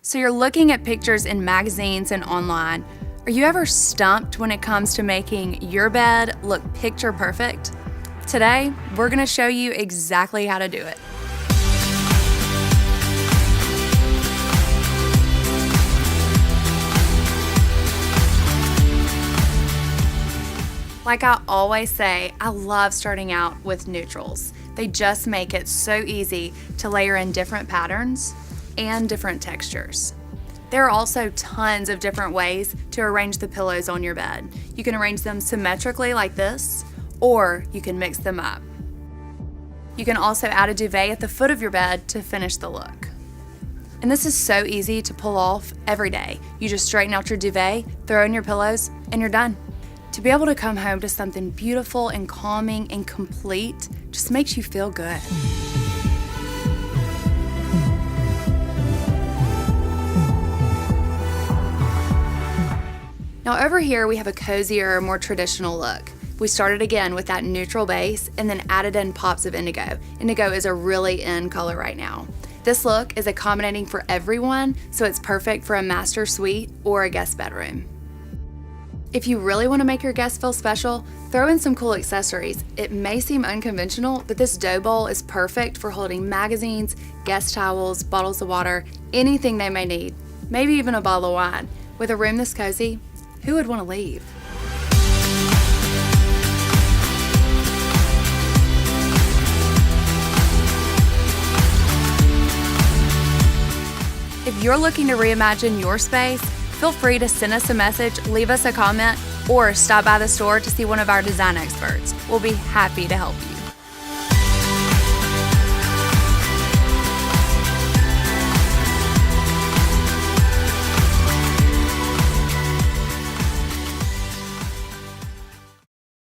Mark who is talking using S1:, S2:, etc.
S1: So you're looking at pictures in magazines and online. Are you ever stumped when it comes to making your bed look picture perfect? Today, we're gonna show you exactly how to do it. Like I always say, I love starting out with neutrals. They just make it so easy to layer in different patterns and different textures. There are also tons of different ways to arrange the pillows on your bed. You can arrange them symmetrically like this, or you can mix them up. You can also add a duvet at the foot of your bed to finish the look. And this is so easy to pull off every day. You just straighten out your duvet, throw in your pillows, and you're done. To be able to come home to something beautiful and calming and complete just makes you feel good. Now over here we have a cozier, more traditional look. We started again with that neutral base and then added in pops of indigo. Indigo is a really in color right now. This look is accommodating for everyone, so it's perfect for a master suite or a guest bedroom. If you really want to make your guests feel special, throw in some cool accessories. It may seem unconventional, but this dough bowl is perfect for holding magazines, guest towels, bottles of water, anything they may need, maybe even a bottle of wine. With a room this cozy, who would want to leave? If you're looking to reimagine your space, feel free to send us a message, leave us a comment, or stop by the store to see one of our design experts. We'll be happy to help you.